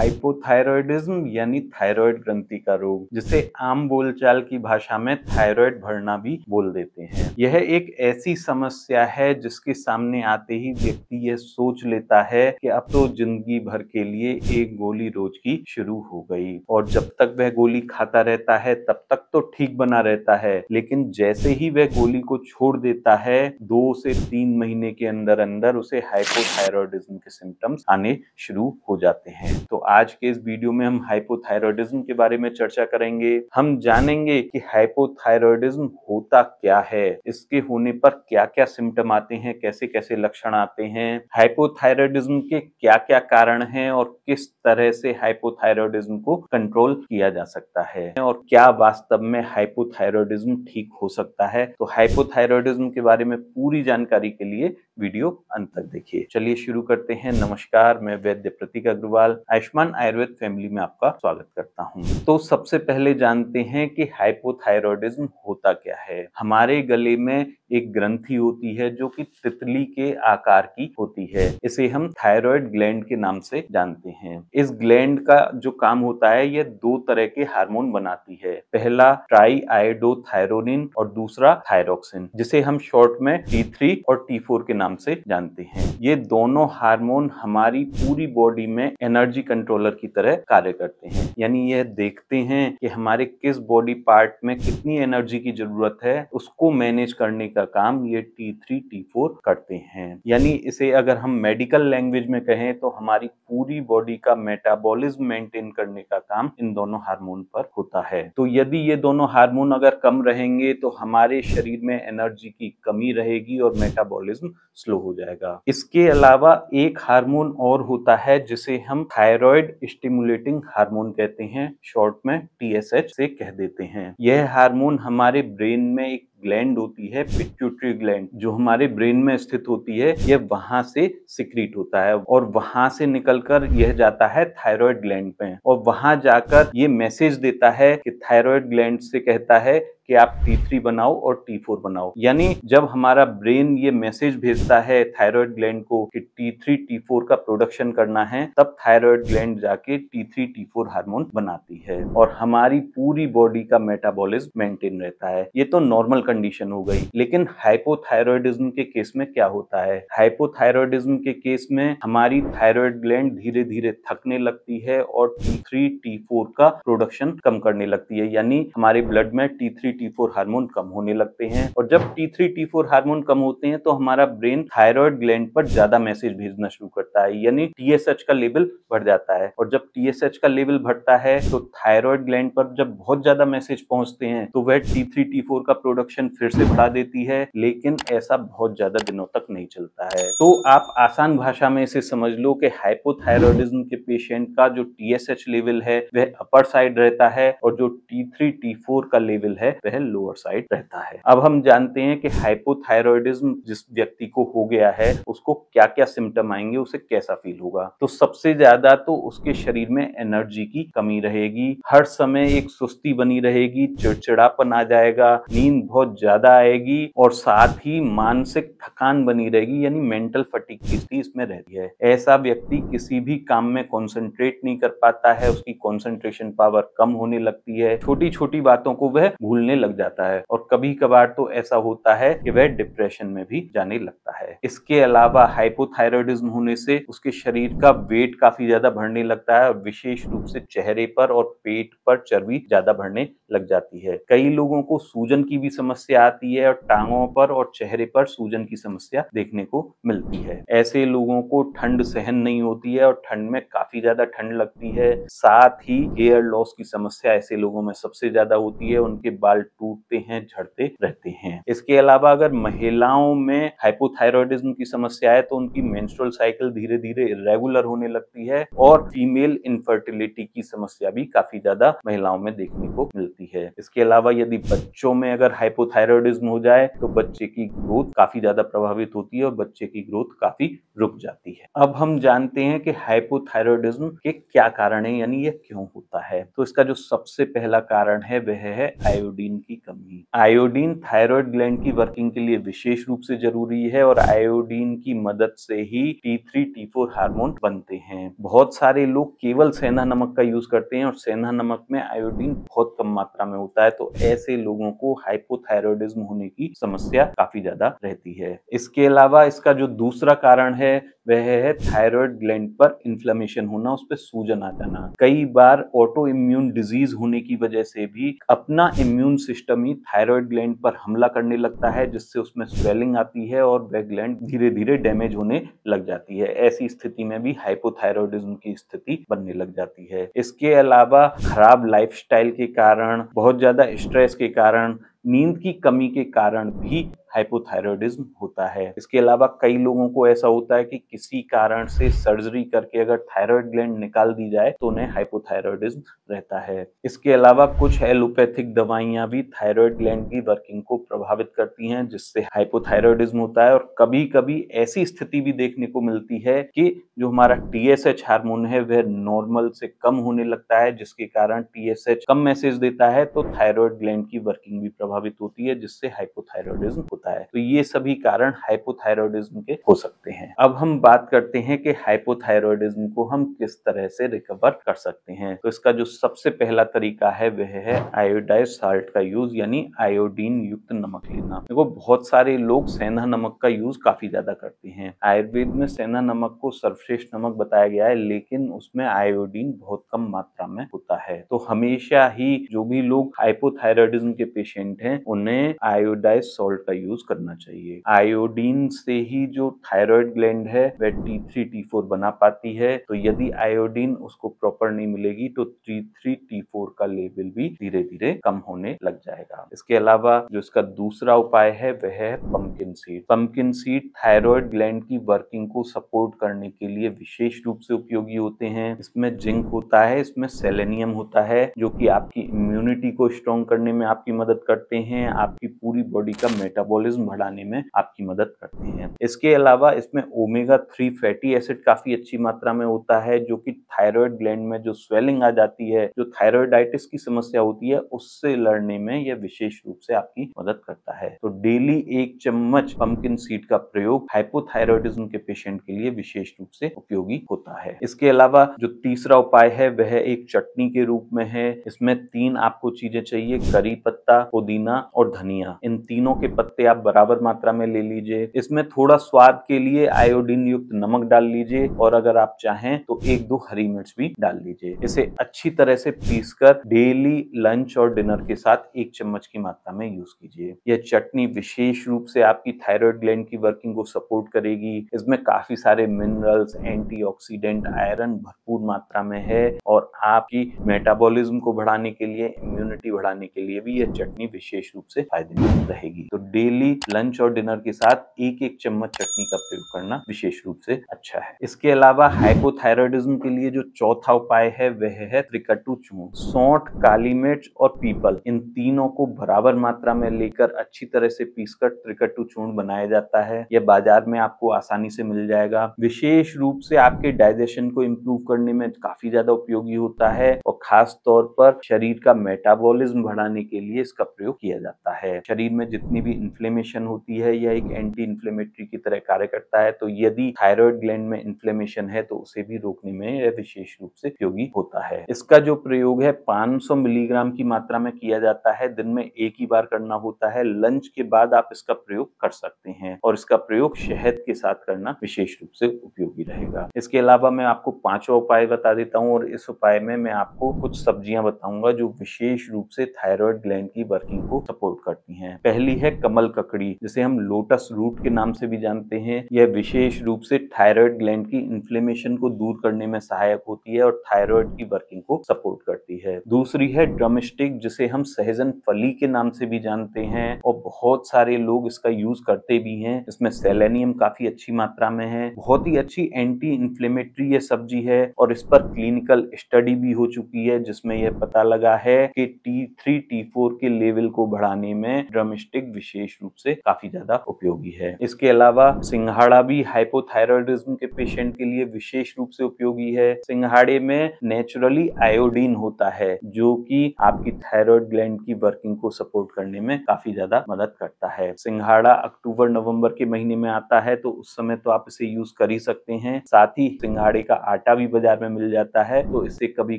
Hypothyroidism यानी thyroid ग्रंथि का रोग, जिसे आम बोलचाल की भाषा में थायराइड बढ़ना भी बोल देते हैं। यह एक ऐसी समस्या है जिसके सामने आते ही व्यक्ति यह सोच लेता है कि अब तो जिंदगी भर के लिए एक गोली रोज की शुरू हो गई, और जब तक वह गोली खाता रहता है तब तक तो ठीक बना रहता है, लेकिन जैसे ही वह गोली को छोड़ देता है 2 से 3 महीने के अंदर अंदर उसे हाइपोथायरॉयडिज्म के सिम्टम्स आने शुरू हो जाते हैं। तो आज के इस वीडियो में हम हाइपोथायरॉयडिज्म के बारे में चर्चा करेंगे। हम जानेंगे कि हाइपोथायरॉयडिज्म होता क्या है, इसके होने पर क्या क्या सिम्टम आते हैं, कैसे कैसे लक्षण आते हैं, हाइपोथायरॉयडिज्म के क्या क्या कारण हैं और किस तरह से हाइपोथायरॉयडिज्म को कंट्रोल किया जा सकता है, और क्या वास्तव में हाइपोथायरॉयडिज्म ठीक हो सकता है। तो हाइपोथायरॉयडिज्म के बारे में पूरी जानकारी के लिए वीडियो अंत तक देखिए। चलिए शुरू करते हैं। नमस्कार, मैं वैद्य प्रतीक अग्रवाल आयुष्मान आयुर्वेद फैमिली में आपका स्वागत करता हूं। तो सबसे पहले जानते हैं कि हाइपोथायरॉयडिज्म होता क्या है। हमारे गले में एक ग्रंथि होती है जो कि तितली के आकार की होती है। इसे हम थायराइड ग्लैंड के नाम से जानते हैं। इस ग्लैंड का जो काम होता है, यह 2 तरह के हार्मोन बनाती है। पहला ट्राईआयोडोथायरोनिन और दूसरा थायरोक्सिन, जिसे हम शॉर्ट में T3 और T4 के नाम से जानते हैं। ये दोनों हार्मोन हमारी पूरी बॉडी में एनर्जी कंट्रोलर की तरह कार्य करते हैं, यानी यह देखते हैं कि हमारे किस बॉडी पार्ट में कितनी एनर्जी की जरूरत है, उसको मैनेज करने का काम ये T3 T4 करते हैं। यानी इसे अगर हम मेडिकल लैंग्वेज में कहें तो हमारी पूरी बॉडी का मेटाबॉलिज्म मेंटेन करने का काम इन दोनों हार्मोन पर होता है। तो यदि ये दोनों हार्मोन अगर कम रहेंगे तो हमारे शरीर में एनर्जी की कमी रहेगी और मेटाबॉलिज्म स्लो हो जाएगा। इसके अलावा एक हार्मोन और होता है जिसे हम थायराइड स्टिमुलेटिंग हार्मोन कहते हैं, शॉर्ट में TSH से कह देते हैं। यह हार्मोन हमारे ब्रेन में एक ग्लैंड होती है, पिट्यूटरी ग्लैंड, जो हमारे ब्रेन में स्थित होती है। यह वहां से सिक्रीट होता है और वहां से निकलकर यह जाता है थायराइड ग्लैंड पे, और वहां जाकर ये मैसेज देता है कि थायराइड ग्लैंड से कहता है कि आप T3 बनाओ और T4 बनाओ। यानी जब हमारा ब्रेन ये मैसेज भेजता है थायराइड ग्लैंड को कि T3 T4 का प्रोडक्शन करना है, तब थायराइड ग्लैंड जाके T3 T4 हार्मोन बनाती है और हमारी पूरी बॉडी का मेटाबॉलिज्म मेंटेन रहता है। ये तो नॉर्मल कंडीशन हो गई, लेकिन हाइपोथायरॉयडिज्म के केस में क्या होता है। हाइपोथायरॉयडिज्म के केस में हमारी थायराइड ग्लैंड धीरे धीरे थकने लगती है और T3 T4 का प्रोडक्शन कम करने लगती है, यानी हमारे ब्लड में T3 T4 हार्मोन कम होने लगते हैं। और जब T3 T4 हार्मोन कम होते हैं तो हमारा ब्रेन थायराइड ग्लैंड पर ज्यादा मैसेज भेजना शुरू करता है, यानी TSH का लेवल बढ़ जाता है। और जब TSH का लेवल बढ़ता है तो थायराइड ग्लैंड पर जब बहुत ज्यादा मैसेज पहुंचते हैं तो वह T3 T4 का प्रोडक्शन फिर से बढ़ा देती है, लेकिन ऐसा बहुत ज्यादा दिनों तक नहीं चलता है। तो आप आसान भाषा में इसे समझ लो कि हाइपोथायरॉयडिज्म के पेशेंट का जो TSH लेवल है वह अपर साइड रहता है और जो T3 T4 का लेवल है वह लोअर साइड रहता है। अब हम जानते हैं कि हाइपोथायरॉयडिज्म जिस व्यक्ति को हो गया है उसको क्या क्या सिम्टम आएंगे, उसे कैसा फील होगा। तो सबसे ज्यादा तो उसके शरीर में एनर्जी की कमी रहेगी, हर समय एक सुस्ती बनी रहेगी, चिड़चिड़ापन आ जाएगा, नींद बहुत ज्यादा आएगी और साथ ही मानसिक थकान बनी रहेगी, यानी मेंटल फटीग की स्थिति इसमें रहती है। ऐसा व्यक्ति किसी भी काम में कॉन्सेंट्रेट नहीं कर पाता है, उसकी कॉन्सेंट्रेशन पावर कम होने लगती है, छोटी छोटी बातों को वह भूलने लग जाता है और कभी कभार तो ऐसा होता है कि वह डिप्रेशन में भी जाने लगता है। इसके अलावा हाइपोथायरॉयडिज्म होने से उसके शरीर का वेट काफी ज्यादा बढ़ने लगता है और विशेष रूप से चेहरे पर और पेट पर चर्बी ज्यादा बढ़ने लग जाती है। कई लोगों को सूजन की भी समस्या आती है और टांगों पर और चेहरे पर सूजन की समस्या देखने को मिलती है। ऐसे लोगों को ठंड सहन नहीं होती है और ठंड में काफी ज्यादा ठंड लगती है। साथ ही हेयर लॉस की समस्या ऐसे लोगों में सबसे ज्यादा होती है, उनके बाल टूटते हैं, झड़ते रहते हैं। इसके अलावा अगर महिलाओं में हाइपोथायरॉयडिज्म की समस्या है तो उनकी मेंस्ट्रुअल साइकिल धीरे धीरे इरेगुलर होने लगती है और फीमेल इनफर्टिलिटी की समस्या भी काफी ज्यादा महिलाओं में देखने को मिलती है। इसके अलावा यदि बच्चों में अगर हाइपोथायरॉयडिज्म हो जाए तो बच्चे की ग्रोथ काफी ज्यादा प्रभावित होती है और बच्चे की ग्रोथ काफी रुक जाती है। अब हम जानते हैं कि हाइपोथायरॉयडिज्म के क्या कारण है, यानी यह क्यों होता है। तो इसका जो सबसे पहला कारण है वह है आयोडीन आयोडीन की कमी। आयोडीन थायराइड ग्लैंड की वर्किंग के लिए विशेष रूप से जरूरी है और आयोडीन की मदद से ही T3 T4 हार्मोन बनते हैं। बहुत सारे लोग केवल सेंधा नमक का यूज करते हैं और सेंधा नमक में आयोडीन बहुत कम मात्रा में होता है, तो ऐसे लोगों को हाइपोथायरॉयडिज्म होने की समस्या काफी ज्यादा रहती है। इसके अलावा इसका जो दूसरा कारण है वह है थायराइड ग्लैंड पर इन्फ्लेमेशन होना, उस पर सूजन आ जाना। कई बार ऑटो इम्यून डिजीज होने की वजह से भी अपना इम्यून सिस्टम ही थायराइड ग्लैंड पर हमला करने लगता है, जिससे उसमें स्वेलिंग आती है और वह ग्लैंड धीरे धीरे डैमेज होने लग जाती है। ऐसी स्थिति में भी हाइपोथायरॉयडिज्म की स्थिति बनने लग जाती है। इसके अलावा खराब लाइफस्टाइल के कारण, बहुत ज्यादा स्ट्रेस के कारण, नींद की कमी के कारण भी हाइपोथायरॉयडिज्म होता है। इसके अलावा कई लोगों को ऐसा होता है कि किसी कारण से सर्जरी करके अगर थायराइड ग्लैंड निकाल दी जाए तो उन्हें हाइपोथायरॉयडिज्म रहता है। इसके अलावा कुछ एलोपैथिक दवाइयां भी थायराइड ग्लैंड की वर्किंग को प्रभावित करती हैं, जिससे हाइपोथायरॉयडिज्म होता है। और कभी कभी ऐसी स्थिति भी देखने को मिलती है कि जो हमारा TSH हार्मोन है वह नॉर्मल से कम होने लगता है, जिसके कारण TSH कम मैसेज देता है तो थायराइड ग्लैंड की वर्किंग भी प्रभावित होती है, जिससे हाइपोथायरॉयडिज्म होता है। तो ये सभी कारण हाइपोथायरॉयडिज्म के हो सकते हैं। अब हम बात करते हैं कि हाइपोथायरॉयडिज्म को हम किस तरह से रिकवर कर सकते हैं। तो इसका जो सबसे पहला तरीका है वह है आयोडाइज्ड साल्ट का यूज, यानी आयोडीन युक्त नमक लेना। देखो, बहुत सारे लोग सेंधा नमक का यूज काफी ज्यादा करते हैं। आयुर्वेद में सेंधा नमक को सर्वश्रेष्ठ नमक बताया गया है, लेकिन उसमें आयोडीन बहुत कम मात्रा में होता है। तो हमेशा ही जो भी लोग हाइपोथायरॉयडिज्म के पेशेंट हैं उन्हें आयोडाइज्ड सॉल्ट का यूज करना चाहिए। आयोडीन से ही जो थायराइड ग्लैंड है वह T3 T4 बना पाती है, तो यदि आयोडीन उसको प्रॉपर नहीं मिलेगी तो T3 T4 का लेवल भी धीरे धीरे कम होने लग जाएगा। इसके अलावा जो इसका दूसरा उपाय है वह है pumpkin seed. Pumpkin seed thyroid gland की वर्किंग को सपोर्ट करने के लिए विशेष रूप से उपयोगी होते हैं। इसमें जिंक होता है, इसमें सेलेनियम होता है, जो कि आपकी इम्यूनिटी को स्ट्रॉन्ग करने में आपकी मदद करते हैं, आपकी पूरी बॉडी का मेटाबॉलिज्म बढ़ाने में आपकी मदद करते हैं। इसके अलावा इसमें ओमेगा 3 फैटी एसिड काफी अच्छी मात्रा में होता है, जो कि थायराइड ग्लैंड में जो स्वेलिंग आ जाती है, जो थायराइडाइटिस की समस्या होती है, उससे लड़ने में यह विशेष रूप से आपकी मदद करता है। तो डेली 1 चम्मच पंपकिन सीड का प्रयोग हाइपोथायरॉयडिज्म के पेशेंट के लिए विशेष रूप से उपयोगी होता है। इसके अलावा जो तीसरा उपाय है वह एक चटनी के रूप में है। इसमें 3 आपको चीजें चाहिए: करी पत्ता, पुदीना और धनिया। इन तीनों के पत्ते आप बराबर मात्रा में ले लीजिए। इसमें थोड़ा स्वाद के लिए आयोडीन युक्त नमक डाल लीजिए और अगर आप चाहें तो 1-2 हरी मिर्च भी डाल लीजिए। इसे अच्छी तरह से पीसकर डेली लंच और डिनर के साथ 1 चम्मच की मात्रा में यूज कीजिए। यह चटनी विशेष रूप से आपकी थायराइड ग्लैंड की वर्किंग को सपोर्ट करेगी। इसमें काफी सारे मिनरल्स, एंटीऑक्सीडेंट, आयरन भरपूर मात्रा में है और आपकी मेटाबॉलिज्म को बढ़ाने के लिए, इम्यूनिटी बढ़ाने के लिए भी यह चटनी विशेष रूप से फायदेमंद रहेगी। तो डेली लंच और डिनर के साथ 1-1 चम्मच चटनी का प्रयोग करना विशेष रूप से अच्छा है। इसके अलावा हाइपोथायरॉयडिज्म के लिए जो चौथा उपाय है वह है त्रिकट्टू चूर्ण। सौंठ, काली मिर्च और पीपल, इन तीनों को बराबर मात्रा में लेकर अच्छी तरह से पीसकर त्रिकट्टू चूर्ण बनाया जाता है। यह बाजार में आपको आसानी से मिल जाएगा। विशेष रूप से आपके डाइजेशन को इम्प्रूव करने में काफी ज्यादा उपयोगी होता है और खास तौर पर शरीर का मेटाबॉलिज्म बढ़ाने के लिए इसका प्रयोग किया जाता है। शरीर में जितनी भी इन्फ्लेमेशन होती है यह एक एंटी इन्फ्लेमेटरी की तरह कार्य करता है, तो यदि थायराइड ग्लैंड में इन्फ्लेमेशन है तो उसे भी रोकने में यह विशेष रूप से उपयोगी होता है। इसका जो प्रयोग है 500 मिलीग्राम की मात्रा में किया जाता है। दिन में 1 ही बार करना होता है। लंच के बाद आप इसका प्रयोग कर सकते हैं और इसका प्रयोग शहद के साथ करना विशेष रूप से उपयोगी रहेगा। इसके अलावा मैं आपको 5वां उपाय बता देता हूँ और इस उपाय में मैं आपको कुछ सब्जियां बताऊंगा जो विशेष रूप से थायराइड ग्लैंड की वर्किंग को सपोर्ट करती हैं। पहली है कमल ककड़ी, जिसे हम लोटस रूट के नाम से भी जानते हैं। यह विशेष रूप से थायराइड ग्लैंड की इन्फ्लेमेशन को दूर करने में सहायक होती है और थायराइड की वर्किंग को सपोर्ट करती है। दूसरी है ड्रमस्टिक, जिसे हम सहजन फली के नाम से भी जानते हैं और बहुत सारे लोग इसका यूज करते भी हैं। इसमें सेलेनियम काफी अच्छी मात्रा में है। बहुत ही अच्छी एंटी इन्फ्लेमेटरी ये सब्जी है और इस पर क्लिनिकल स्टडी भी हो चुकी है, जिसमें यह पता लगा है कि T3 T4 के लेवल को बढ़ाने में ड्रमस्टिक विशेष रूप से काफी ज्यादा उपयोगी है। इसके अलावा सिंघाड़ा भी हाइपोथायरॉयडिज्म के पेशेंट के लिए विशेष रूप से उपयोगी है। सिंघाड़े में नेचुरली आयोडीन होता है जो कि आपकी थायराइड ग्लैंड की वर्किंग को सपोर्ट करने में काफी ज्यादा मदद करता है। सिंघाड़ा अक्टूबर नवंबर के महीने में आता है तो उस समय तो आप इसे यूज कर ही सकते हैं। साथ ही सिंघाड़े का आटा भी बाजार में मिल जाता है तो इससे कभी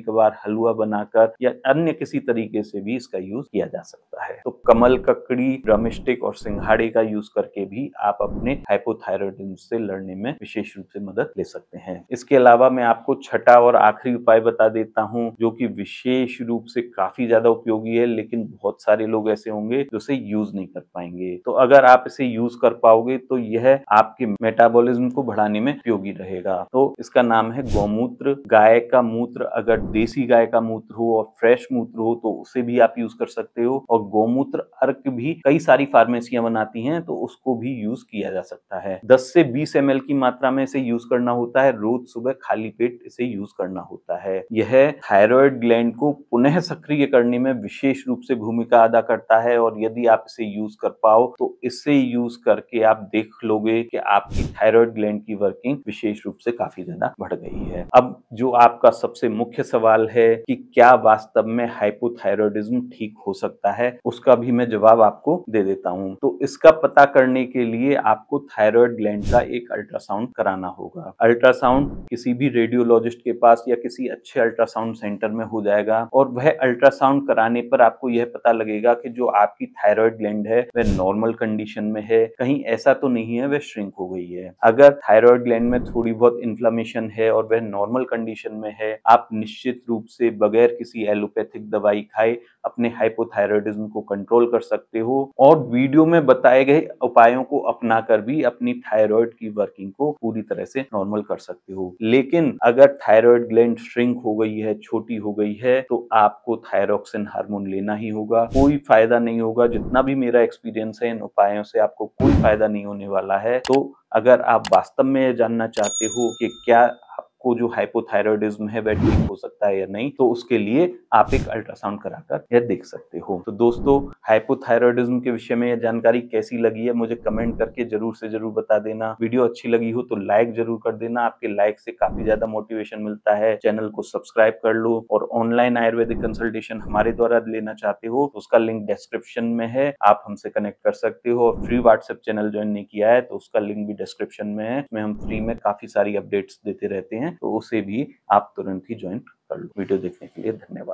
कभार हलवा बनाकर या अन्य किसी तरीके से भी इसका यूज किया जा सकता है। तो कमल ककड़ी, ड्रमस्टिक और सिंघाड़े का यूज करके भी आप अपने हाइपोथायरॉयडिज्म से लड़ने में विशेष रूप से मदद ले सकते हैं। इसके अलावा मैं आपको छठा और आखिरी उपाय बता देता हूं जो कि विशेष रूप से काफी ज्यादा उपयोगी है, लेकिन बहुत सारे लोग ऐसे होंगे जो इसे यूज नहीं कर पाएंगे। तो अगर आप इसे यूज कर पाओगे तो यह आपके मेटाबॉलिज्म को बढ़ाने में उपयोगी रहेगा। तो इसका नाम है गौमूत्र। गाय का मूत्र, अगर देसी गाय का मूत्र हो और फ्रेश मूत्र हो तो उसे भी आप यूज कर सकते हो। और गौमूत्र अर्क भी कई सारी फार्मेसियां बनाती हैं तो उसको भी यूज किया जा सकता है। 10 से 20 ml की मात्रा में इसे यूज करना होता है। रोज सुबह खाली पेट इसे यूज करना होता है। यह थायराइड ग्लैंड को पुनः सक्रिय करने में विशेष रूप से भूमिका अदा करता है और यदि आप इसे यूज कर पाओ तो इसे यूज करके आप देख लोगे कि आपकी थायराइड ग्लैंड की वर्किंग विशेष रूप से काफी ज्यादा बढ़ गई है। अब जो आपका सबसे मुख्य सवाल है कि क्या वास्तव में हाइपोथायरॉयडिज्म ठीक हो सकता है, उसका भी मैं जवाब आपको दे देता हूं। तो इसका पता करने के लिए आपको थायराइड ग्लैंड का एक अल्ट्रासाउंड कराना होगा। अल्ट्रासाउंड किसी भी रेडियोलॉजिस्ट के पास या किसी अच्छे अल्ट्रासाउंड सेंटर में हो जाएगा और वह अल्ट्रासाउंड कराने पर आपको यह पता लगेगा कि जो आपकी थायराइड ग्लैंड है वह नॉर्मल कंडीशन में है, कहीं ऐसा तो नहीं है वह श्रिंक हो गई है। अगर थायराइड ग्लैंड में थोड़ी बहुत इन्फ्लेमेशन है और वह नॉर्मल कंडीशन में है, आप निश्चित रूप से बगैर किसी एलोपैथिक दवाई खाए अपने हाइपोथायरॉयडिज्म को कंट्रोल कर सकते हो और वीडियो में बताए गए उपायों को अपनाकर भी अपनी थायराइड की वर्किंग को पूरी तरह से नॉर्मल कर सकते हो। लेकिन अगर थायराइड ग्लैंड श्रिंक हो गई है, छोटी हो गई है, तो आपको थायरॉक्सिन हार्मोन लेना ही होगा। कोई फायदा नहीं होगा। जितना भी मेरा एक्सपीरियंस है इन उपायों से आपको कोई फायदा नहीं होने वाला है। तो अगर आप वास्तव में जानना चाहते हो कि क्या आपको जो हाइपोथायरॉयडिज्म है वह ठीक हो सकता है या नहीं, तो उसके लिए आप एक अल्ट्रासाउंड कराकर यह देख सकते हो। तो दोस्तों, हाइपोथायरॉयडिज्म के विषय में यह जानकारी कैसी लगी है मुझे कमेंट करके जरूर से जरूर बता देना। वीडियो अच्छी लगी हो तो लाइक जरूर कर देना। आपके लाइक से काफी ज्यादा मोटिवेशन मिलता है। चैनल को सब्सक्राइब कर लो और ऑनलाइन आयुर्वेदिक कंसल्टेशन हमारे द्वारा लेना चाहते हो तो उसका लिंक डिस्क्रिप्शन में है, आप हमसे कनेक्ट कर सकते हो। और फ्री व्हाट्सएप चैनल ज्वाइन नहीं किया है तो उसका लिंक भी डिस्क्रिप्शन में है। इसमें हम फ्री में काफी सारी अपडेट्स देते रहते हैं, तो उसे भी आप तुरंत ही ज्वाइन कर लो। वीडियो देखने के लिए धन्यवाद।